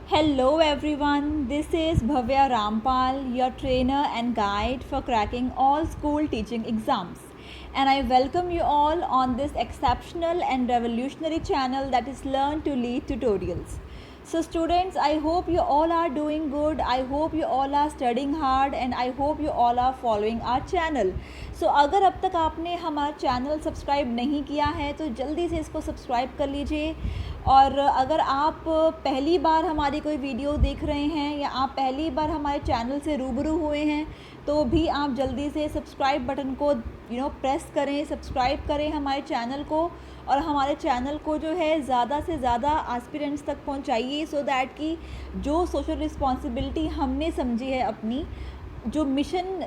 Hello everyone, this is Bhavya Rampal, your trainer and guide for cracking all school teaching exams. And I welcome you all on this exceptional and revolutionary channel that is Learn to Lead Tutorials. So students, I hope you all are doing good. I hope you all are studying hard and I hope you all are following our channel. So अगर अब तक आपने हमारा channel subscribe नहीं किया है तो जल्दी से इसको सब्सक्राइब कर लीजिए। और अगर आप पहली बार हमारी कोई वीडियो देख रहे हैं या आप पहली बार हमारे चैनल से रूबरू हुए हैं तो भी आप जल्दी से सब्सक्राइब बटन को प्रेस करें, सब्सक्राइब करें हमारे चैनल को और हमारे चैनल को जो है ज़्यादा से ज़्यादा एस्पिरेंट्स तक पहुंचाइए सो दैट कि जो सोशल रिस्पॉन्सिबिलिटी हमने समझी है अपनी, जो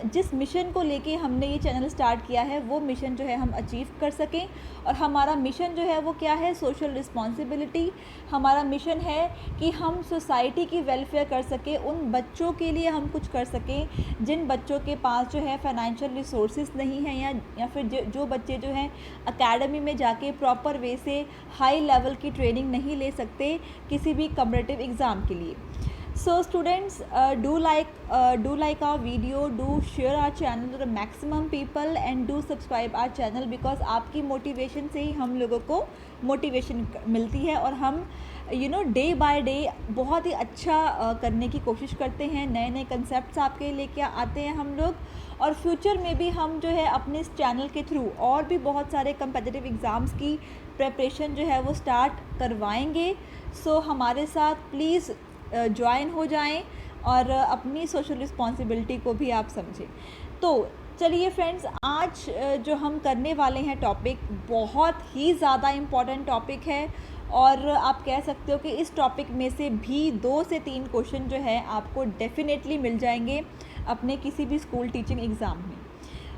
जिस मिशन को लेके हमने ये चैनल स्टार्ट किया है वो मिशन जो है हम अचीव कर सकें। और हमारा मिशन जो है वो क्या है? Social responsibility. हमारा मिशन है कि हम सोसाइटी की वेलफेयर कर सकें, उन बच्चों के लिए हम कुछ कर सकें जिन बच्चों के पास जो है फाइनेंशियल रिसोर्सेज नहीं हैं या फिर जो बच्चे जो हैं एकेडमी में जाके प्रॉपर वे से हाई लेवल की ट्रेनिंग नहीं ले सकते किसी भी कॉम्पिटिटिव एग्ज़ाम के लिए। So students, do like our video, do share our channel to the maximum people and do subscribe our channel because आपकी मोटिवेशन से ही हम लोगों को मोटिवेशन मिलती है और हम डे बाय डे बहुत ही अच्छा करने की कोशिश करते हैं। नए नए कंसेप्ट्स आपके लेके आते हैं हम लोग और फ्यूचर में भी हम जो है अपने इस चैनल के थ्रू और भी बहुत सारे कम्पिटिटिव एग्ज़ाम्स की प्रिपरेशन जो है वो स्टार्ट करवाएंगे। सो हमारे साथ प्लीज़ ज्वाइन हो जाएं और अपनी सोशल रिस्पॉन्सिबिलिटी को भी आप समझें। तो चलिए फ्रेंड्स, आज जो हम करने वाले हैं टॉपिक बहुत ही ज़्यादा इम्पॉर्टेंट टॉपिक है और आप कह सकते हो कि इस टॉपिक में से भी 2 से 3 क्वेश्चन जो है आपको डेफिनेटली मिल जाएंगे अपने किसी भी स्कूल टीचिंग एग्ज़ाम में।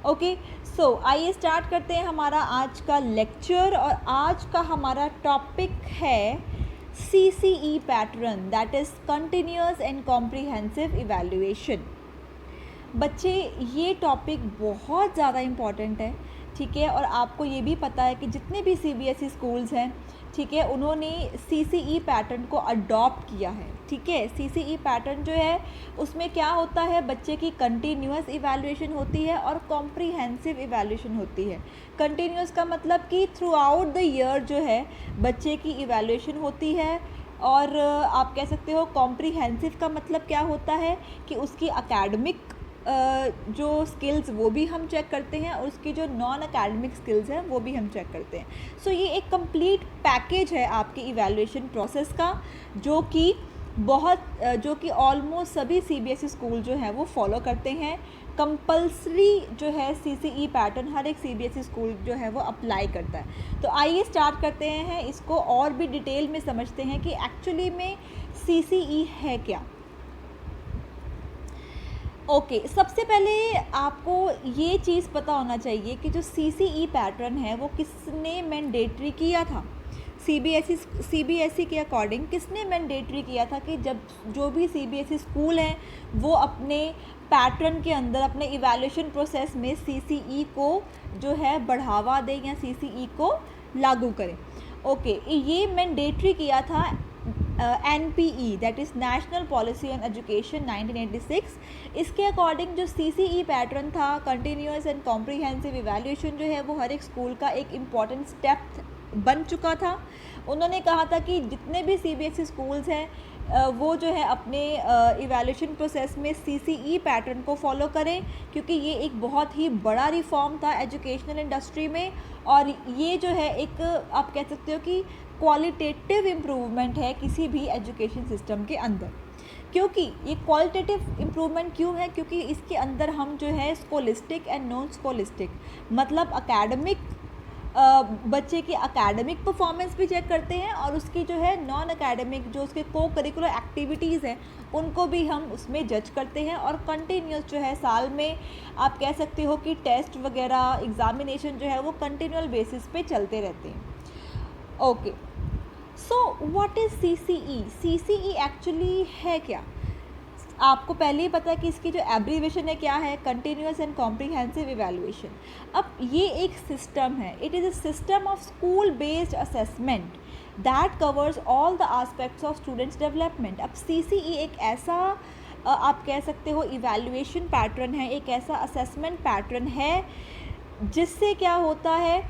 ओके, सो आइए स्टार्ट करते हैं हमारा आज का लेक्चर। और आज का हमारा टॉपिक है CCE pattern, that is continuous and comprehensive evaluation. बच्चे, ये टॉपिक बहुत ज़्यादा इम्पॉर्टेंट है, ठीक है। और आपको ये भी पता है कि जितने भी CBSE स्कूल्स हैं, ठीक है, उन्होंने CCE पैटर्न को अडॉप्ट किया है, ठीक है। CCE पैटर्न जो है उसमें क्या होता है, बच्चे की कंटिन्यूअस इवैल्यूएशन होती है और कॉम्प्रिहेंसिव इवैल्यूएशन होती है। कंटिन्यूअस का मतलब कि थ्रू आउट द ईयर जो है बच्चे की इवैल्यूएशन होती है। और आप कह सकते हो कॉम्प्रिहेंसिव का मतलब क्या होता है कि उसकी एकेडमिक जो स्किल्स वो भी हम चेक करते हैं और उसकी जो नॉन एकेडमिक स्किल्स हैं वो भी हम चेक करते हैं। सो ये एक कंप्लीट पैकेज है आपके इवैल्यूएशन प्रोसेस का जो कि ऑलमोस्ट सभी CBSE स्कूल जो हैं वो फॉलो करते हैं। कंपल्सरी जो है CCE पैटर्न हर एक CBSE स्कूल जो है वो अप्लाई करता है। तो आइए स्टार्ट करते हैं इसको और भी डिटेल में समझते हैं कि एक्चुअली में CCE है क्या। ओके, सबसे पहले आपको ये चीज़ पता होना चाहिए कि जो CCE पैटर्न है वो किसने मैंडेटरी किया था। CBSE के अकॉर्डिंग किसने मैंडेटरी किया था कि जब जो भी CBSE स्कूल हैं वो अपने पैटर्न के अंदर अपने इवैल्यूएशन प्रोसेस में CCE को जो है बढ़ावा दें या CCE को लागू करें। ओके, ये मैंडेटरी किया था NPE, that is national policy on education 1986। इसके अकॉर्डिंग जो CCE पैटर्न था, कंटिन्यूअस एंड कॉम्प्रिहेंसिव इवैल्यूएशन जो है वो हर एक स्कूल का एक इम्पॉर्टेंट स्टेप बन चुका था। उन्होंने कहा था कि जितने भी CBSE स्कूल्स हैं वो जो है अपने इवैल्यूएशन प्रोसेस में CCE पैटर्न को फॉलो करें क्योंकि ये एक बहुत ही बड़ा रिफॉर्म था एजुकेशनल इंडस्ट्री में और ये जो है एक आप कह सकते हो कि क्वालिटेटिव इम्प्रूवमेंट है किसी भी एजुकेशन सिस्टम के अंदर। क्योंकि ये क्वालिटेटिव इम्प्रूवमेंट क्यों है? क्योंकि इसके अंदर हम जो है स्कोलिस्टिक एंड नॉन स्कोलिस्टिक मतलब एकेडमिक बच्चे की एकेडमिक परफॉर्मेंस भी चेक करते हैं और उसकी जो है नॉन एकेडमिक जो उसके को करिकुलर एक्टिविटीज़ हैं उनको भी हम उसमें जज करते हैं। और कंटिन्यूस जो है साल में आप कह सकते हो कि टेस्ट वगैरह एग्ज़ामिनेशन जो है वो कंटिन्यूअल बेसिस पे चलते रहते हैं। Okay, so what is CCE? CCE actually है क्या? आपको पहले ही पता है कि इसकी जो एब्रीवेशन है क्या है, कंटिन्यूअस एंड कॉम्प्रिहेंसिव इवैल्यूएशन। अब ये एक सिस्टम है, it is a system of school based assessment that covers all the aspects of students development. अब CCE एक ऐसा आप कह सकते हो इवैल्यूएशन पैटर्न है, एक ऐसा असेसमेंट पैटर्न है जिससे क्या होता है,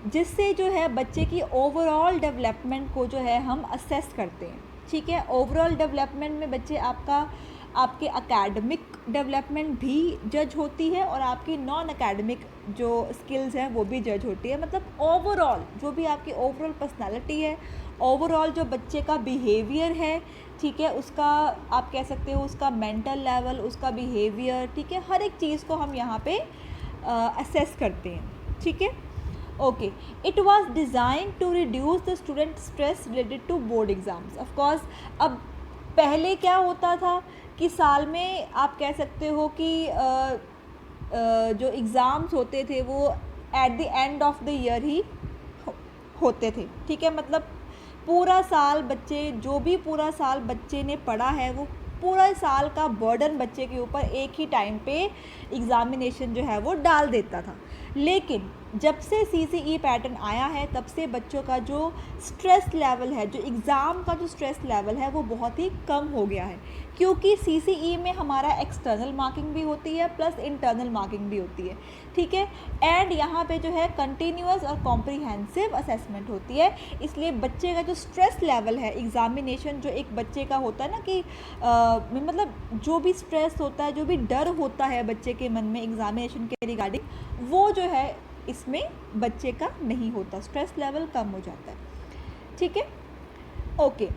जिससे जो है बच्चे की ओवरऑल डेवलपमेंट को जो है हम असेस करते हैं। ठीक है, ओवरऑल डेवलपमेंट में बच्चे आपके एकेडमिक डेवलपमेंट भी जज होती है और आपकी नॉन एकेडमिक जो स्किल्स हैं वो भी जज होती है। मतलब ओवरऑल जो भी आपकी ओवरऑल पर्सनालिटी है, ओवरऑल जो बच्चे का बिहेवियर है, ठीक है, उसका आप कह सकते हो उसका मेंटल लेवल, उसका बिहेवियर, ठीक है, हर एक चीज़ को हम यहाँ पे असेस करते हैं। ठीक है, okay. It was design to reduce the student stress related to board exams. Of course अब पहले क्या होता था कि साल में आप कह सकते हो कि जो एग्ज़ाम्स होते थे वो at the end of the year ही होते थे। ठीक है, मतलब पूरा साल बच्चे जो भी पूरा साल बच्चे ने पढ़ा है वो पूरा साल का बर्डन बच्चे के ऊपर एक ही टाइम पे एग्ज़ामिनेशन जो है वो डाल देता था। लेकिन जब से CCE पैटर्न आया है तब से बच्चों का जो स्ट्रेस लेवल है, जो एग्ज़ाम का जो स्ट्रेस लेवल है वो बहुत ही कम हो गया है, क्योंकि CCE में हमारा एक्सटर्नल मार्किंग भी होती है प्लस इंटरनल मार्किंग भी होती है। ठीक है, एंड यहाँ पे जो है कंटिन्यूअस और कॉम्प्रिहेंसिव असेसमेंट होती है। इसलिए बच्चे का जो स्ट्रेस लेवल है एग्ज़ामिनेशन जो एक बच्चे का होता है ना कि मतलब जो भी स्ट्रेस होता है, जो भी डर होता है बच्चे के मन में एग्ज़ामिनेशन के रिगार्डिंग, वो जो है इसमें बच्चे का नहीं होता, स्ट्रेस लेवल कम हो जाता है। ठीक है, ओके।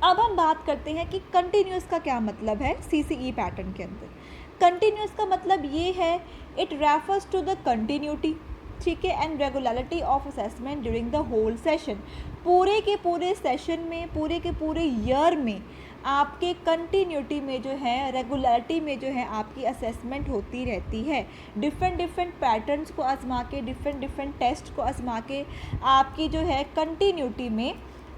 अब हम बात करते हैं कि कंटिन्यूस का क्या मतलब है CCE पैटर्न के अंदर। कंटिन्यूस का मतलब ये है, it refers to the continuity, ठीक है, and regularity of assessment during the whole session. पूरे के पूरे सेशन में, पूरे के पूरे ईयर में आपके कंटिन्यूटी में जो है, रेगुलरिटी में जो है आपकी असेसमेंट होती रहती है। डिफरेंट पैटर्न्स को आजमा के, डिफरेंट टेस्ट को आजमा के आपकी जो है कंटिन्यूटी में,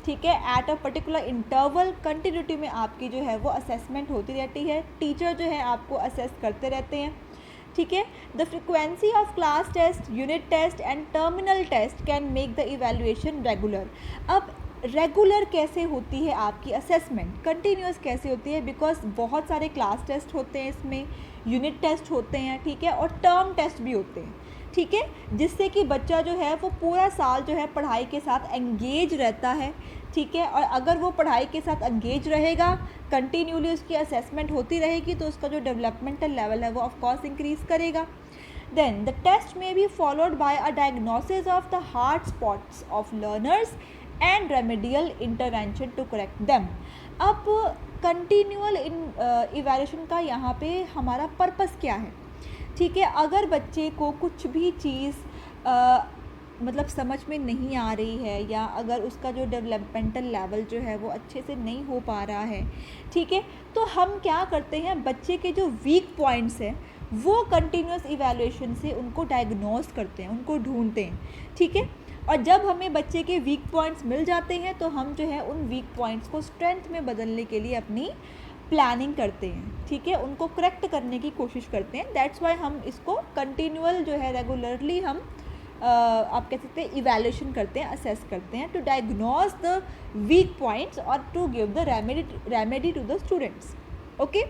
ठीक है, at a particular interval continuity में आपकी जो है वो असेसमेंट होती रहती है। टीचर जो है आपको असेस करते रहते हैं। ठीक है, the frequency of class test, unit test and terminal test can make the evaluation regular. अब रेगुलर कैसे होती है आपकी असेसमेंट, कंटिन्यूस कैसे होती है, बिकॉज बहुत सारे क्लास टेस्ट होते हैं, इसमें यूनिट टेस्ट होते हैं, ठीक है, और टर्म टेस्ट भी होते हैं। ठीक है, जिससे कि बच्चा जो है वो पूरा साल जो है पढ़ाई के साथ एंगेज रहता है। ठीक है, और अगर वो पढ़ाई के साथ एंगेज रहेगा, कंटिन्यूली उसकी असेसमेंट होती रहेगी, तो उसका जो डेवलपमेंटल लेवल है वो ऑफ कोर्स इंक्रीज करेगा। देन द टेस्ट में be followed by a diagnosis of the hard spots of learners and remedial intervention to correct them. अब कंटिन्यूअल इवैल्यूएशन का यहाँ पे हमारा पर्पस क्या है? ठीक है, अगर बच्चे को कुछ भी चीज़ मतलब समझ में नहीं आ रही है, या अगर उसका जो डेवलपमेंटल लेवल जो है वो अच्छे से नहीं हो पा रहा है, ठीक है, तो हम क्या करते हैं, बच्चे के जो वीक पॉइंट्स हैं वो कंटिन्यूस इवैल्यूएशन से उनको डायग्नोस करते हैं, उनको ढूंढते हैं। ठीक है, और जब हमें बच्चे के वीक पॉइंट्स मिल जाते हैं तो हम जो है उन वीक पॉइंट्स को स्ट्रेंथ में बदलने के लिए अपनी प्लानिंग करते हैं। ठीक है, उनको करेक्ट करने की कोशिश करते हैं। दैट्स वाई हम इसको कंटिन्यूअल जो है रेगुलरली हम आप कह सकते हैं इवैल्यूएशन करते हैं, असेस करते हैं, to diagnose the weak points और to give the remedy to the students. Okay,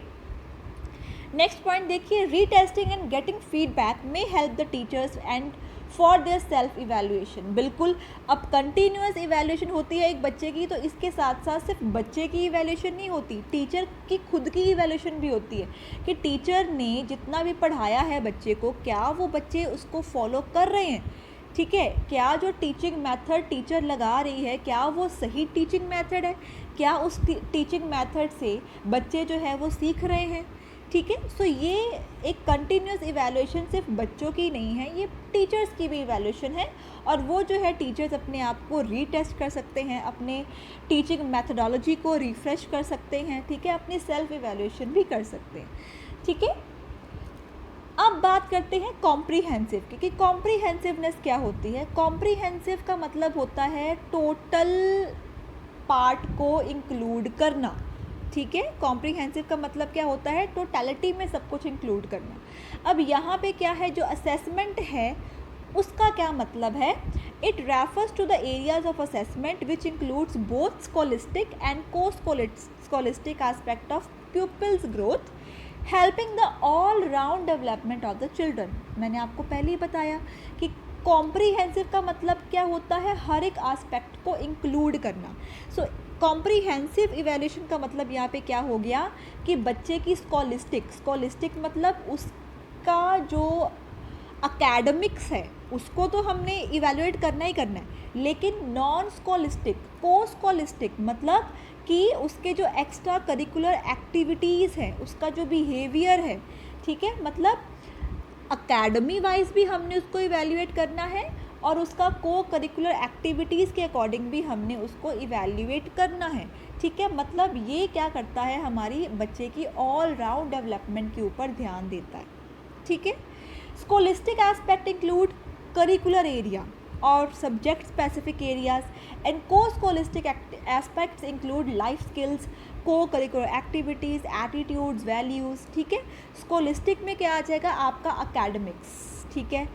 next point देखिए, retesting and getting feedback may help the teachers and for their self evaluation. बिल्कुल, अब कंटिन्यूस इवैल्यूएशन होती है एक बच्चे की, तो इसके साथ साथ सिर्फ बच्चे की इवैल्यूएशन नहीं होती, टीचर की खुद की इवैल्यूएशन भी होती है कि टीचर ने जितना भी पढ़ाया है बच्चे को, क्या वो बच्चे उसको फॉलो कर रहे हैं। ठीक है, क्या जो टीचिंग मेथड टीचर लगा रही है, क्या वो सही टीचिंग मेथड है, क्या उस टीचिंग मेथड से बच्चे जो है वो सीख रहे हैं। ठीक है, सो ये एक कंटिन्यूस इवैल्यूएशन सिर्फ बच्चों की नहीं है, ये टीचर्स की भी इवैल्यूएशन है, और वो जो है टीचर्स अपने आप को रीटेस्ट कर सकते हैं, अपने टीचिंग मैथडोलॉजी को रिफ़्रेश कर सकते हैं। ठीक है, अपनी सेल्फ इवैल्यूएशन भी कर सकते हैं। ठीक है, अब बात करते हैं कॉम्प्रिहेंसिव की, कि कॉम्प्रिहेंसिवनेस क्या होती है। कॉम्प्रिहेंसिव का मतलब होता है टोटल पार्ट को इंक्लूड करना। ठीक है, कॉम्प्रिहेंसिव का मतलब क्या होता है, टोटलिटी में सब कुछ इंक्लूड करना। अब यहाँ पे क्या है, जो असेसमेंट है उसका क्या मतलब है? It refers to the areas of assessment which includes both scholastic and co-scholastic aspect of pupils growth, helping the all round development of the children. मैंने आपको पहले ही बताया कि कॉम्प्रीहेंसिव का मतलब क्या होता है? हर एक एस्पेक्ट को इंक्लूड करना। सो कॉम्प्रीहेंसिव इवैल्यूएशन का मतलब यहाँ पे क्या हो गया कि बच्चे की स्कोलिस्टिक मतलब उसका जो अकेडमिक्स है उसको तो हमने इवैल्यूएट करना ही करना है, लेकिन नॉन स्कोलिस्टिक को स्कोलिस्टिक मतलब कि उसके जो एक्स्ट्रा करिकुलर एक्टिविटीज़ हैं, उसका जो बिहेवियर है, ठीक है, मतलब अकेडमी वाइज भी हमने उसको इवैल्यूएट करना है और उसका को करिकुलर एक्टिविटीज़ के अकॉर्डिंग भी हमने उसको इवैल्यूएट करना है, ठीक है। मतलब ये क्या करता है, हमारी बच्चे की ऑल राउंड डेवलपमेंट के ऊपर ध्यान देता है, ठीक है। स्कोलिस्टिक एस्पेक्ट इंक्लूड करिकुलर एरिया और सब्जेक्ट स्पेसिफिक एरियाज एंड को स्कोलिस्टिक एस्पेक्ट्स इंक्लूड लाइफ स्किल्स, को करिकुलर एक्टिविटीज़, एटीट्यूड्स, वैल्यूज़, ठीक है। स्कोलिस्टिक में क्या आ जाएगा? आपका अकेडमिक्स, ठीक है,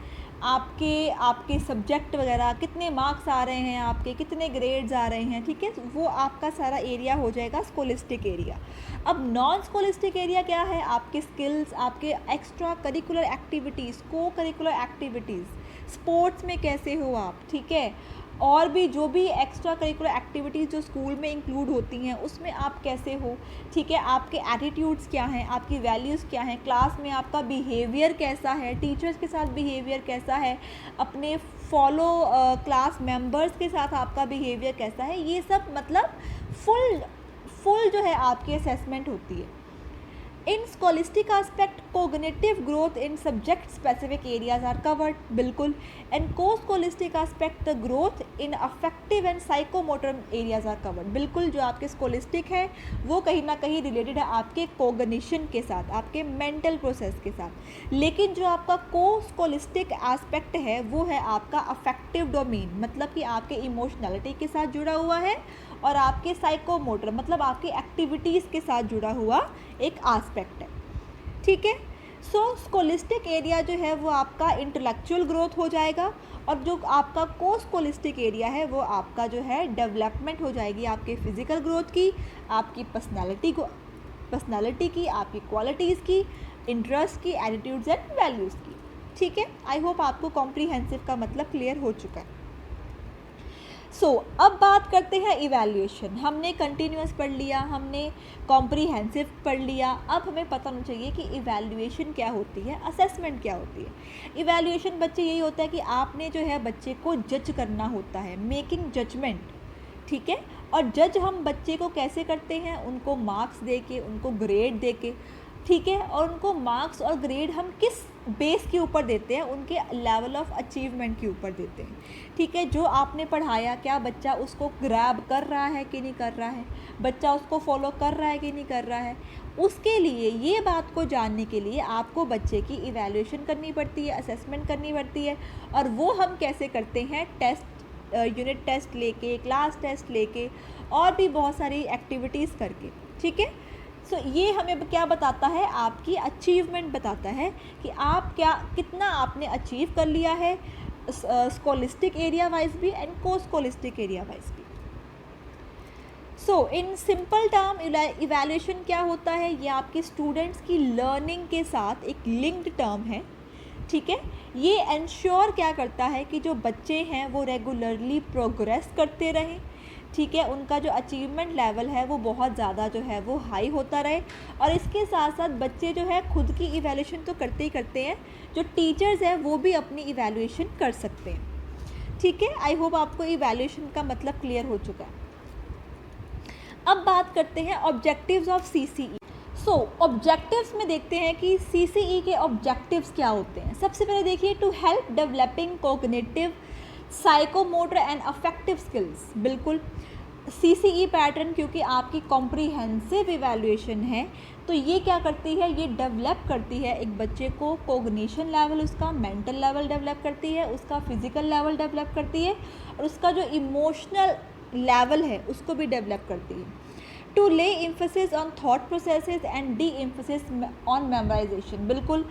आपके सब्जेक्ट वगैरह, कितने मार्क्स आ रहे हैं आपके, कितने ग्रेड्स आ रहे हैं, ठीक है, वो आपका सारा एरिया हो जाएगा स्कोलिस्टिक एरिया। अब नॉन स्कोलिस्टिक एरिया क्या है? आपके स्किल्स, आपके एक्स्ट्रा करिकुलर एक्टिविटीज़, को करिकुलर एक्टिविटीज़, स्पोर्ट्स में कैसे हो आप, ठीक है, और भी जो भी एक्स्ट्रा करिकुलर एक्टिविटीज़ जो स्कूल में इंक्लूड होती हैं उसमें आप कैसे हो, ठीक है, आपके एटीट्यूड्स क्या हैं, आपकी वैल्यूज़ क्या हैं, क्लास में आपका बिहेवियर कैसा है, टीचर्स के साथ बिहेवियर कैसा है, अपने फॉलो क्लास मेंबर्स के साथ आपका बिहेवियर कैसा है, ये सब मतलब फुल जो है आपकी असेसमेंट होती है। In scholastic aspect cognitive growth in subject specific areas are covered, बिल्कुल, and co-scholastic aspect the growth in affective and psychomotor areas are covered, बिल्कुल। जो आपके स्कोलिस्टिक है वो कहीं ना कहीं रिलेटेड है आपके कोग्निशन के साथ, आपके मेंटल प्रोसेस के साथ, लेकिन जो आपका को स्कोलिस्टिक एस्पेक्ट है वो है आपका अफेक्टिव डोमेन, मतलब कि आपके इमोशनलिटी के साथ जुड़ा हुआ है और आपके साइकोमोटर मतलब आपकी एक्टिविटीज़ के साथ जुड़ा हुआ एक एस्पेक्ट है, ठीक है। सो स्कोलिस्टिक एरिया जो है वो आपका इंटेलेक्चुअल ग्रोथ हो जाएगा और जो आपका को स्कोलिस्टिक एरिया है वो आपका जो है डेवलपमेंट हो जाएगी आपके फिजिकल ग्रोथ की, आपकी पर्सनालिटी की, आपकी क्वालिटीज़ की, इंटरेस्ट की, एटीट्यूड्स एंड वैल्यूज़ की, ठीक है। आई होप आपको कॉम्प्रीहेंसिव का मतलब क्लियर हो चुका है। अब बात करते हैं इवैल्यूएशन। हमने कंटिन्यूअस पढ़ लिया, हमने कॉम्प्रीहेंसिव पढ़ लिया, अब हमें पता होना चाहिए कि इवैल्यूएशन क्या होती है, असेसमेंट क्या होती है। इवैल्यूएशन बच्चे यही होता है कि आपने जो है बच्चे को जज करना होता है, मेकिंग जजमेंट, ठीक है। और जज हम बच्चे को कैसे करते हैं? उनको मार्क्स दे के, उनको ग्रेड दे के, ठीक है। और उनको मार्क्स और ग्रेड हम किस बेस के ऊपर देते हैं? उनके लेवल ऑफ अचीवमेंट के ऊपर देते हैं, ठीक है। जो आपने पढ़ाया क्या बच्चा उसको ग्रैब कर रहा है कि नहीं कर रहा है, बच्चा उसको फॉलो कर रहा है कि नहीं कर रहा है, उसके लिए ये बात को जानने के लिए आपको बच्चे की इवैल्यूएशन करनी पड़ती है, असेसमेंट करनी पड़ती है। और वो हम कैसे करते हैं? टेस्ट, यूनिट टेस्ट लेके, क्लास टेस्ट लेके और भी बहुत सारी एक्टिविटीज़ करके, ठीक है। ये हमें क्या बताता है? आपकी अचीवमेंट बताता है कि आप कितना आपने अचीव कर लिया है स्कोलिस्टिक एरिया वाइज भी एंड को स्कोलिस्टिक एरिया वाइज भी। इन सिंपल टर्म इवैल्यूएशन क्या होता है? ये आपके स्टूडेंट्स की लर्निंग के साथ एक लिंक्ड टर्म है, ठीक है। ये एंश्योर क्या करता है कि जो बच्चे हैं वो रेगुलरली प्रोग्रेस करते रहें, ठीक है, उनका जो अचीवमेंट लेवल है वो बहुत ज़्यादा जो है वो हाई होता रहे। और इसके साथ साथ बच्चे जो है खुद की इवैल्यूएशन तो करते ही करते हैं, जो टीचर्स हैं वो भी अपनी इवैल्यूएशन कर सकते हैं, ठीक है। आई होप आपको इवैल्यूएशन का मतलब क्लियर हो चुका है। अब बात करते हैं ऑब्जेक्टिव्स ऑफ सीसीई। ऑब्जेक्टिव्स में देखते हैं कि सीसीई के ऑब्जेक्टिव्स क्या होते हैं। सबसे पहले देखिए, to help developing cognitive, psychomotor and affective skills, बिल्कुल। सीसीई पैटर्न क्योंकि आपकी कॉम्प्रीहेंसिव इवैल्यूएशन है तो ये क्या करती है? ये डेवलप करती है एक बच्चे को, कोग्निशन लेवल उसका, मेंटल लेवल डेवलप करती है, उसका फिजिकल लेवल डेवलप करती है और उसका जो इमोशनल लेवल है उसको भी डेवलप करती है। टू ले emphasis on thought processes and D emphasis on memorisation. बिल्कुल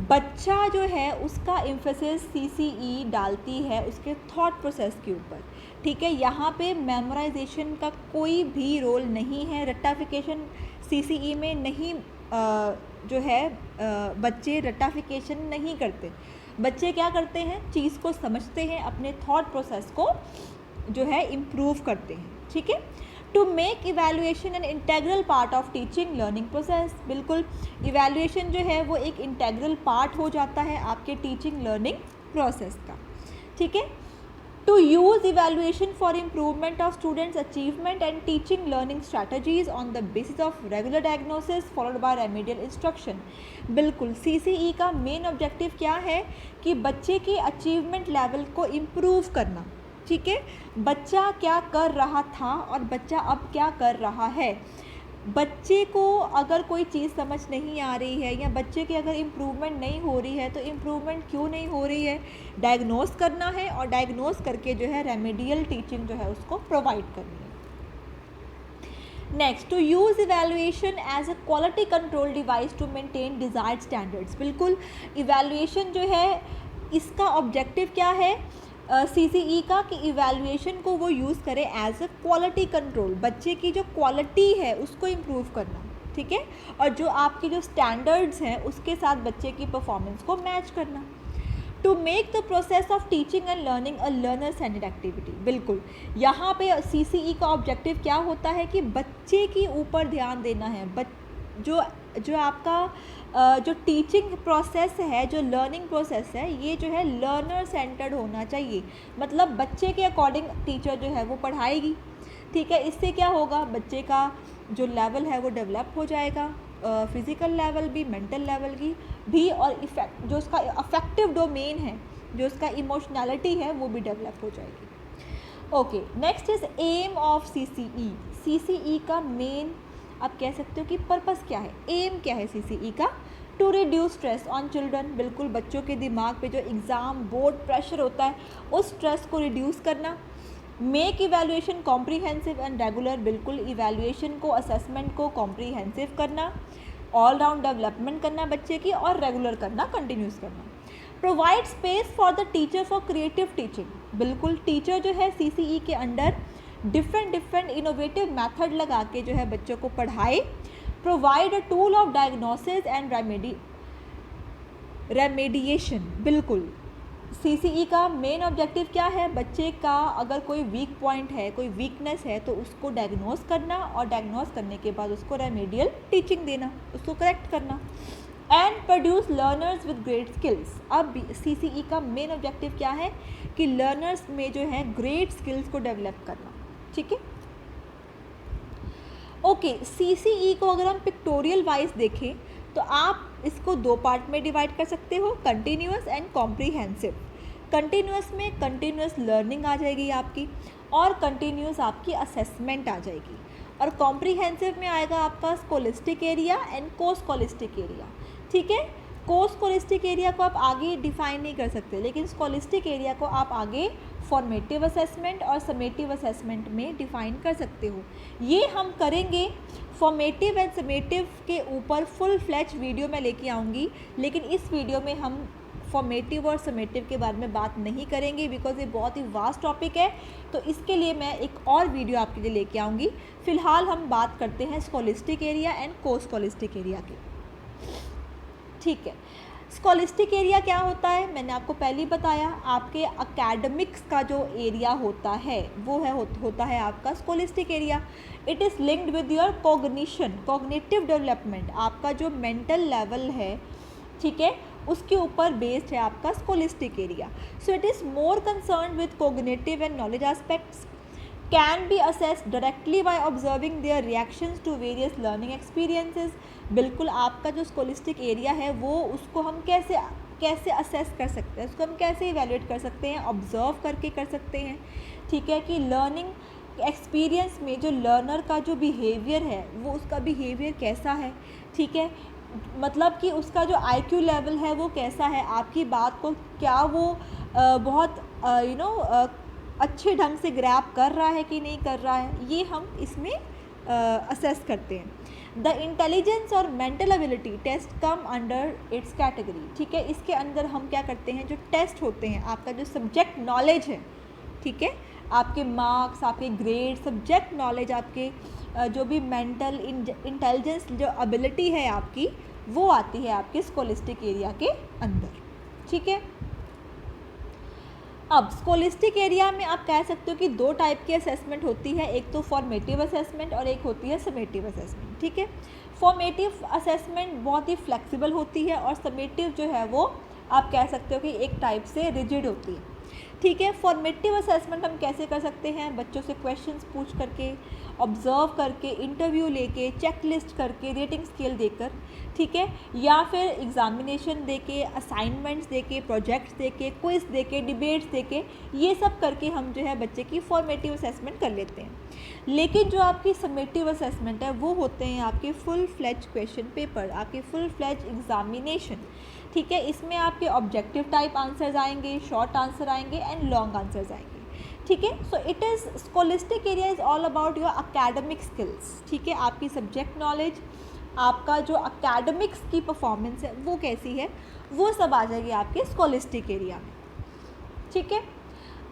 बच्चा जो है उसका एम्फेसिस सीसीई डालती है उसके थॉट प्रोसेस के ऊपर, ठीक है। यहाँ पे मेमोराइजेशन का कोई भी रोल नहीं है, रट्टाफिकेशन सीसीई में नहीं जो है बच्चे रट्टाफिकेशन नहीं करते। बच्चे क्या करते हैं, चीज़ को समझते हैं, अपने थॉट प्रोसेस को जो है इम्प्रूव करते हैं, ठीक है। To make evaluation an integral part of teaching learning process. बिल्कुल इवैल्यूएशन जो है वो एक इंटेग्रल पार्ट हो जाता है आपके टीचिंग लर्निंग प्रोसेस का, ठीक है। To use evaluation for improvement of students achievement and teaching learning strategies on the basis of regular diagnosis followed by remedial instruction. बिल्कुल सीसीई का मेन ऑब्जेक्टिव क्या है कि बच्चे के अचीवमेंट लेवल को इम्प्रूव करना, ठीक है। बच्चा क्या कर रहा था और बच्चा अब क्या कर रहा है। बच्चे को अगर कोई चीज़ समझ नहीं आ रही है या बच्चे की अगर इम्प्रूवमेंट नहीं हो रही है तो इम्प्रूवमेंट क्यों नहीं हो रही है, डायग्नोस करना है और डायग्नोस करके जो है रेमेडियल टीचिंग जो है उसको प्रोवाइड करनी है। Next, to use evaluation as a quality control device to maintain desired standards. बिल्कुल इवैल्यूएशन जो है इसका ऑब्जेक्टिव क्या है सीसीई का, कि इवैल्यूएशन को वो यूज़ करें एज अ क्वालिटी कंट्रोल, बच्चे की जो क्वालिटी है उसको इम्प्रूव करना, ठीक है, और जो आपकी जो स्टैंडर्ड्स हैं उसके साथ बच्चे की परफॉर्मेंस को मैच करना। To make the process of teaching and learning a learner centred activity. बिल्कुल यहाँ पे सीसीई का ऑब्जेक्टिव क्या होता है कि बच्चे के ऊपर ध्यान देना है। जो आपका जो टीचिंग प्रोसेस है, जो लर्निंग प्रोसेस है, ये जो है लर्नर सेंटर्ड होना चाहिए। मतलब बच्चे के अकॉर्डिंग टीचर जो है वो पढ़ाएगी, ठीक है। इससे क्या होगा, बच्चे का जो लेवल है वो डेवलप हो जाएगा, फिज़िकल लेवल भी, मेंटल लेवल की भी, और जो उसका अफेक्टिव डोमेन है, जो उसका इमोशनैलिटी है वो भी डेवलप हो जाएगी। Okay, next is aim of CCE. CCE का मेन आप कह सकते हो कि पर्पस क्या है, एम क्या है सीसीई का। To reduce stress on children. बिल्कुल बच्चों के दिमाग पे जो एग्ज़ाम बोर्ड प्रेशर होता है उस स्ट्रेस को रिड्यूस करना। Make evaluation comprehensive and regular. बिल्कुल इवैल्यूएशन को, असेसमेंट को कॉम्प्रीहेंसिव करना, ऑल राउंड डेवलपमेंट करना बच्चे की, और रेगुलर करना, कंटिन्यूस करना। Provide space for the teacher for creative teaching. बिल्कुल टीचर जो है सीसीई के अंडर डिफरेंट इनोवेटिव मेथड लगा के जो है बच्चों को पढ़ाए। Provide a tool of diagnosis and remediation. बिल्कुल सीसीई का मेन ऑब्जेक्टिव क्या है, बच्चे का अगर कोई वीक पॉइंट है, कोई वीकनेस है तो उसको डायग्नोस करना, और डायग्नोस करने के बाद उसको रेमेडियल टीचिंग देना, उसको करेक्ट करना। And produce learners with great skills. अब सीसीई का मेन ऑब्जेक्टिव क्या है कि लर्नर्स में जो है ग्रेट स्किल्स को डेवलप करना, ठीक है। ओके, सीसीई को अगर हम पिक्टोरियल वाइज देखें तो आप इसको दो पार्ट में डिवाइड कर सकते हो, कंटिन्यूअस एंड कॉम्प्रीहेंसिव। कंटिन्यूअस में कंटिन्यूअस लर्निंग आ जाएगी आपकी, और कंटिन्यूअस आपकी असेसमेंट आ जाएगी, और कॉम्प्रीहेंसिव में आएगा आपका स्कोलिस्टिक एरिया एंड को स्कोलिस्टिक एरिया, ठीक है। को स्कोलिस्टिक एरिया को आप आगे डिफाइन नहीं कर सकते, लेकिन स्कोलिस्टिक एरिया को आप आगे फॉर्मेटिव असेसमेंट और समेटिव असेसमेंट में डिफाइन कर सकते हो। ये हम करेंगे फॉर्मेटिव एंड समेटिव के ऊपर फुल फ्लैच वीडियो मैं लेके आऊँगी, लेकिन इस वीडियो में हम फॉर्मेटिव और समेटिव के बारे में बात नहीं करेंगे, बिकॉज ये बहुत ही वास्ट टॉपिक है। तो इसके लिए मैं एक और वीडियो आपके लिए लेके आऊँगी। फ़िलहाल हम बात करते हैं स्कोलिस्टिक एरिया एंड को स्कोलिस्टिक एरिया की, ठीक है। स्कोलिस्टिक एरिया क्या होता है, मैंने आपको पहले ही बताया, आपके अकेडमिक्स का जो एरिया होता है वो होता है आपका scholastic area. It is linked with your cognition, cognitive development, आपका जो मेंटल लेवल है, ठीक है, उसके ऊपर बेस्ड है आपका scholastic area. So it is more concern with cognitive and knowledge aspects, can be assessed directly by observing their reactions to various learning experiences. बिल्कुल आपका जो स्कोलिस्टिक एरिया है वो उसको हम कैसे असेस कर सकते हैं, उसको हम कैसे इवेल्युएट कर सकते हैं, ऑब्जर्व करके कर सकते हैं, ठीक है, कि लर्निंग एक्सपीरियंस में जो लर्नर का जो बिहेवियर है वो उसका बिहेवियर कैसा है, ठीक है, मतलब कि उसका जो IQ लेवल है वो कैसा है, आपकी बात को क्या वो बहुत अच्छे ढंग से ग्रैब कर रहा है कि नहीं कर रहा है, ये हम इसमें असेस करते हैं। द इंटेलिजेंस और mental ability test come under its category, ठीक है। इसके अंदर हम क्या करते हैं, जो टेस्ट होते हैं, आपका जो सब्जेक्ट नॉलेज है, ठीक है, आपके मार्क्स, आपके ग्रेड, सब्जेक्ट नॉलेज, आपके जो भी मेंटल इंटेलिजेंस जो एबिलिटी है आपकी, वो आती है आपके स्कोलिस्टिक एरिया के अंदर, ठीक है। अब स्कोलिस्टिक एरिया में आप कह सकते हो कि दो टाइप की असेसमेंट होती है, एक तो फॉर्मेटिव असेसमेंट और एक होती है समेटिव असेसमेंट, ठीक है। फॉर्मेटिव असेसमेंट बहुत ही फ्लेक्सिबल होती है और समेटिव जो है वो आप कह सकते हो कि एक टाइप से रिजिड होती है, ठीक है। फॉर्मेटिव असेसमेंट हम कैसे कर सकते हैं, बच्चों से क्वेश्चंस पूछ करके, ऑब्जर्व करके, इंटरव्यू लेके, चेक लिस्ट करके, रेटिंग स्केल देकर, ठीक है, या फिर एग्जामिनेशन देके, असाइनमेंट्स देके, प्रोजेक्ट्स देके, क्विज देके, डिबेट्स देके, ये सब करके हम जो है बच्चे की फॉर्मेटिव असेसमेंट कर लेते हैं। लेकिन जो आपकी समेटिव असेसमेंट है वो होते हैं आपके फुल फ्लेज क्वेश्चन पेपर, आपके फुल फ्लेज एग्जामिनेशन, ठीक है। इसमें आपके ऑब्जेक्टिव टाइप आंसर्स आएंगे, शॉर्ट आंसर आएंगे एंड लॉन्ग आंसर्स आएंगे, ठीक है। So it is scholastic area is all about your academic skills, ठीक है। आपकी सब्जेक्ट नॉलेज, आपका जो अकेडमिक्स की परफॉर्मेंस है वो कैसी है, वो सब आ जाएगी आपके स्कोलिस्टिक एरिया में, ठीक है।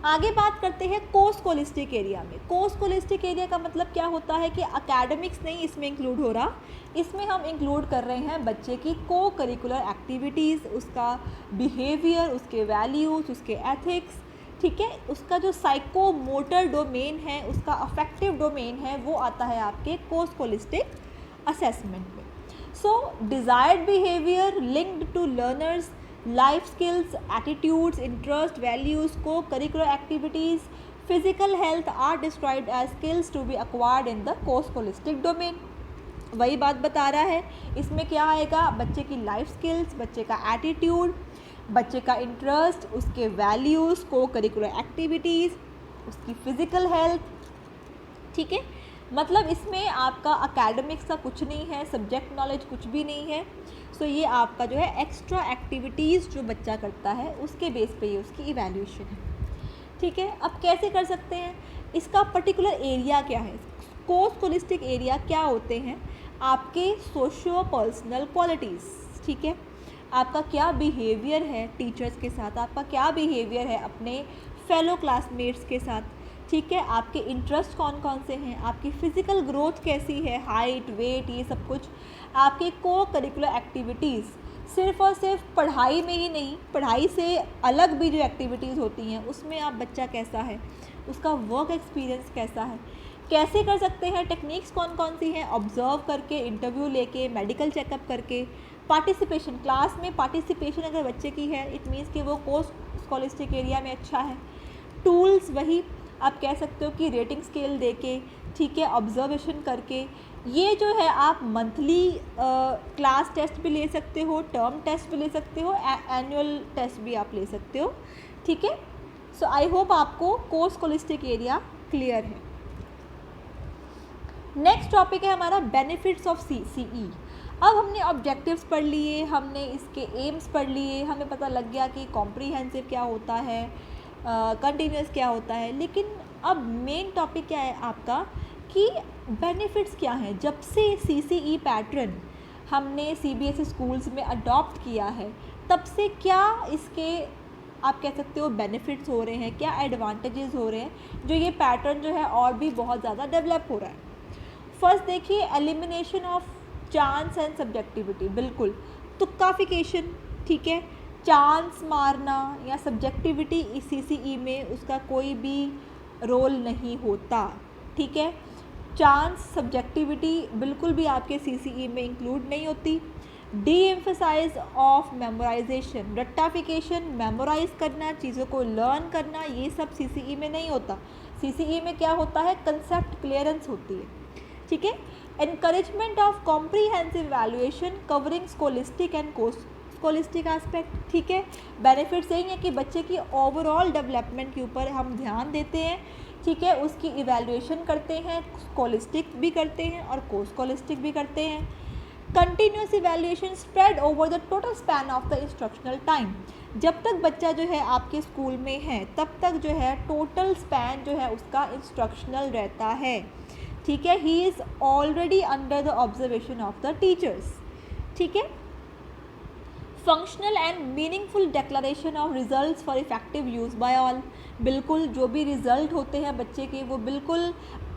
आगे बात करते हैं को स्कोलिस्टिक एरिया में। को स्कोलिस्टिक एरिया का मतलब क्या होता है कि अकेडमिक्स नहीं इसमें इंक्लूड हो रहा, इसमें हम इंक्लूड कर रहे हैं बच्चे की को करिकुलर एक्टिविटीज़, उसका बिहेवियर, उसके वैल्यूज़, उसके एथिक्स, ठीक है। उसका जो साइको मोटर डोमेन है, उसका अफेक्टिव डोमेन है, वो आता है आपके को स्कोलिस्टिक असेसमेंट में। So desired behaviour linked to learners life skills, attitudes, interest, values, co-curricular activities, physical health are described as skills to be acquired in the co-scholastic domain. वही बात बता रहा है, इसमें क्या आएगा, बच्चे की लाइफ स्किल्स, बच्चे का एटीट्यूड, बच्चे का इंटरेस्ट, उसके वैल्यूज़, को करिकुलर एक्टिविटीज़, उसकी फ़िज़िकल हेल्थ, ठीक है। मतलब इसमें आपका अकेडमिक्स का कुछ नहीं है, सब्जेक्ट नॉलेज कुछ भी नहीं है। सो ये आपका जो है एक्स्ट्रा एक्टिविटीज़ जो बच्चा करता है उसके बेस पे ये उसकी इवैल्यूएशन है, ठीक है। अब कैसे कर सकते हैं, इसका पर्टिकुलर एरिया क्या है, को स्कोलिस्टिक एरिया क्या होते हैं, आपके सोशियो पर्सनल क्वालिटीज़, ठीक है। आपका क्या बिहेवियर है टीचर्स के साथ, आपका क्या बिहेवियर है अपने फेलो क्लासमेट्स के साथ, ठीक है। आपके इंटरेस्ट कौन कौन से हैं, आपकी फ़िज़िकल ग्रोथ कैसी है, हाइट, वेट, ये सब कुछ, आपके को करिकुलर एक्टिविटीज़, सिर्फ़ और सिर्फ पढ़ाई में ही नहीं, पढ़ाई से अलग भी जो एक्टिविटीज़ होती हैं उसमें आप बच्चा कैसा है, उसका वर्क एक्सपीरियंस कैसा है, कैसे कर सकते हैं, टेक्निक्स कौन कौन सी हैं, ऑब्जर्व करके, इंटरव्यू लेके, मेडिकल चेकअप करके, पार्टिसिपेशन, क्लास में पार्टिसिपेशन अगर बच्चे की है इट मीन्स कि वो को स्कोलिस्टिक एरिया में अच्छा है। टूल्स वही आप कह सकते हो कि रेटिंग स्केल देके, ठीक है, ऑब्जर्वेशन करके, ये जो है आप मंथली क्लास टेस्ट भी ले सकते हो, टर्म टेस्ट भी ले सकते हो, एनुअल टेस्ट भी आप ले सकते हो, ठीक है। सो आई होप आपको को स्कोलिस्टिक एरिया क्लियर है। नेक्स्ट टॉपिक है हमारा बेनिफिट्स ऑफ CCE। अब हमने ऑब्जेक्टिव्स पढ़ लिए, हमने इसके एम्स पढ़ लिए, हमें पता लग गया कि कॉम्प्रीहेंसिव क्या होता है, कंटिन्यूस क्या होता है, लेकिन अब मेन टॉपिक क्या है आपका कि बेनिफिट्स क्या हैं। जब से CCE पैटर्न हमने CBSE स्कूल्स में अडॉप्ट किया है तब से क्या इसके आप कह सकते हो बेनिफिट्स हो रहे हैं, क्या एडवांटेजेस हो रहे हैं, जो ये पैटर्न जो है और भी बहुत ज़्यादा डेवलप हो रहा है। फर्स्ट देखिए, elimination of chance and subjectivity, बिल्कुल तुक्काफिकेशन, ठीक है, चांस मारना या सब्जेक्टिविटी इस CCE में उसका कोई भी रोल नहीं होता, ठीक है। चांस, सब्जेक्टिविटी बिल्कुल भी आपके CCE में इंक्लूड नहीं होती। डी एम्फसाइज ऑफ मेमोराइजेशन, रट्टाफिकेशन, मेमोराइज करना, चीज़ों को लर्न करना, ये सब CCE में नहीं होता। CCE में क्या होता है, कंसेप्ट क्लियरेंस होती है, ठीक है। Encouragement of comprehensive valuation covering scholastic and scholastic aspect, ठीक है। बेनिफिट्स यही है कि बच्चे की ओवरऑल डेवलपमेंट के ऊपर हम ध्यान देते हैं, ठीक है, उसकी इवैल्यूएशन करते हैं, स्कोलिस्टिक भी करते हैं और को स्कोलिस्टिक भी करते हैं। Continuous evaluation spread over the total span of the instructional time, जब तक बच्चा जो है आपके स्कूल में है तब तक जो है टोटल स्पैन जो है उसका इंस्ट्रक्शनल रहता है, ठीक है, he is already under the observation of the teachers. ठीक है, functional and meaningful declaration of results for effective use by all. बिल्कुल जो भी रिजल्ट होते हैं बच्चे के वो बिल्कुल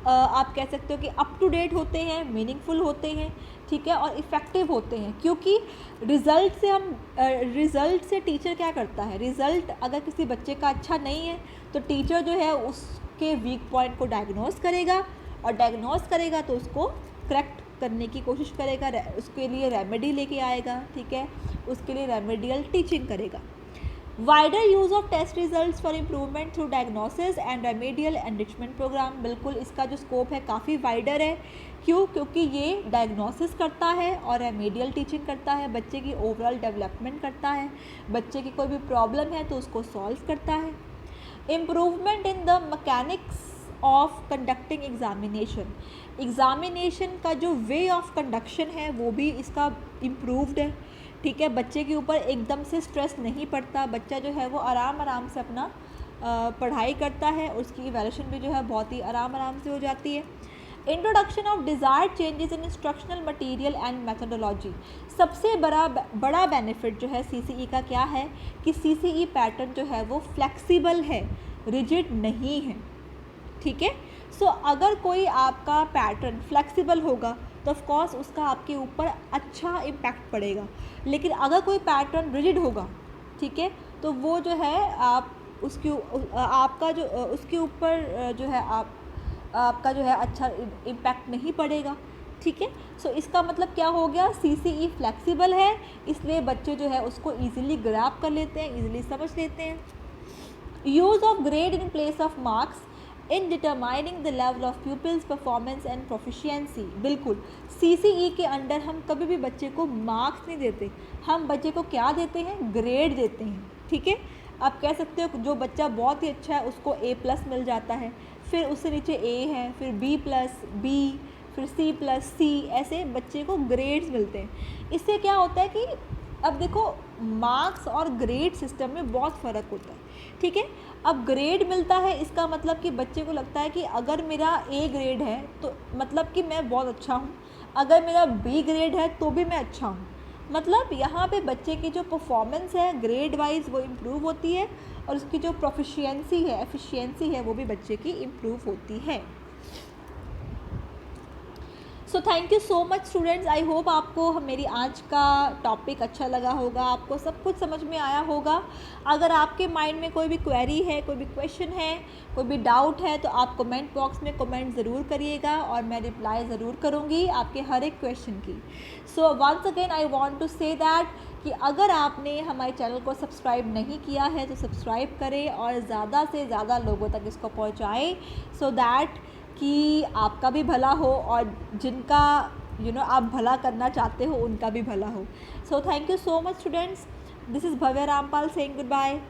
आप कह सकते हो कि अप टू डेट होते हैं, मीनिंगफुल होते हैं, ठीक है, और इफ़ेक्टिव होते हैं। क्योंकि रिज़ल्ट से टीचर क्या करता है, रिज़ल्ट अगर किसी बच्चे का अच्छा नहीं है तो टीचर जो है उसके वीक पॉइंट को डायग्नोस करेगा, और डायग्नोस करेगा तो उसको करेक्ट करने की कोशिश करेगा, उसके लिए रेमेडी लेके आएगा, ठीक है, उसके लिए रेमेडियल टीचिंग करेगा। Wider use of test results for improvement through diagnosis and remedial enrichment programme. बिल्कुल इसका जो स्कोप है काफ़ी वाइडर है। क्यों? क्योंकि ये डायग्नोसिस करता है और रेमेडियल टीचिंग करता है, बच्चे की ओवरऑल डेवलपमेंट करता है, बच्चे की कोई भी प्रॉब्लम है तो उसको सॉल्व करता है। Improvement in the mechanics of conducting examination. Examination का जो वे ऑफ कंडक्शन है वो भी इसका इम्प्रूव्ड है, ठीक है, बच्चे के ऊपर एकदम से स्ट्रेस नहीं पड़ता, बच्चा जो है वो आराम से अपना पढ़ाई करता है, उसकी इवैल्यूएशन भी जो है बहुत ही आराम से हो जाती है। Introduction of desired changes in instructional material and methodology. सबसे बड़ा बेनिफिट जो है सीसीई का क्या है कि सीसीई पैटर्न जो है वो फ्लेक्सिबल है, रिजिड नहीं है, ठीक है। सो अगर कोई आपका पैटर्न फ्लेक्सिबल होगा तो ऑफ कोर्स उसका आपके ऊपर अच्छा इम्पैक्ट पड़ेगा, लेकिन अगर कोई पैटर्न रिजिड होगा, ठीक है, तो वो जो है आप उसकी आपका जो उसके ऊपर जो है आपका जो है अच्छा इम्पैक्ट नहीं पड़ेगा, ठीक है। सो इसका मतलब क्या हो गया, सीसीई फ्लेक्सिबल है, इसलिए बच्चे जो है उसको ईजिली ग्रैब कर लेते हैं, ईजिली समझ लेते हैं। Use of grade in place of marks in determining the level of pupils performance and proficiency. बिल्कुल सीसीई के अंडर हम कभी भी बच्चे को मार्क्स नहीं देते, हम बच्चे को क्या देते हैं, ग्रेड देते हैं, ठीक है। आप कह सकते हो जो बच्चा बहुत ही अच्छा है उसको A+ मिल जाता है, फिर उससे नीचे A है, फिर B+B, फिर C+C, ऐसे बच्चे को ग्रेड्स मिलते हैं। इससे क्या होता है कि अब देखो मार्क्स और ग्रेड सिस्टम में बहुत फ़र्क होता है, ठीक है। अब ग्रेड मिलता है इसका मतलब कि बच्चे को लगता है कि अगर मेरा A ग्रेड है तो मतलब कि मैं बहुत अच्छा हूँ, अगर मेरा B ग्रेड है तो भी मैं अच्छा हूँ। मतलब यहाँ पे बच्चे की जो परफॉर्मेंस है ग्रेड वाइज वो इम्प्रूव होती है, और उसकी जो प्रोफिशिएंसी है, एफिशिएंसी है, वो भी बच्चे की इम्प्रूव होती है। सो thank you so much students, I hope आपको मेरी आज का टॉपिक अच्छा लगा होगा, आपको सब कुछ समझ में आया होगा। अगर आपके माइंड में कोई भी क्वेरी है, कोई भी क्वेश्चन है, कोई भी डाउट है, तो आप कमेंट बॉक्स में कमेंट ज़रूर करिएगा और मैं रिप्लाई ज़रूर करूँगी आपके हर एक क्वेश्चन की। So once again I want to say that कि अगर आपने हमारे चैनल को सब्सक्राइब नहीं किया है तो सब्सक्राइब करें और ज़्यादा से ज़्यादा लोगों तक इसको पहुँचाएँ, सो दैट कि आपका भी भला हो और जिनका आप भला करना चाहते हो उनका भी भला हो। So thank you so much students, this is Bhavya Rampal saying good bye.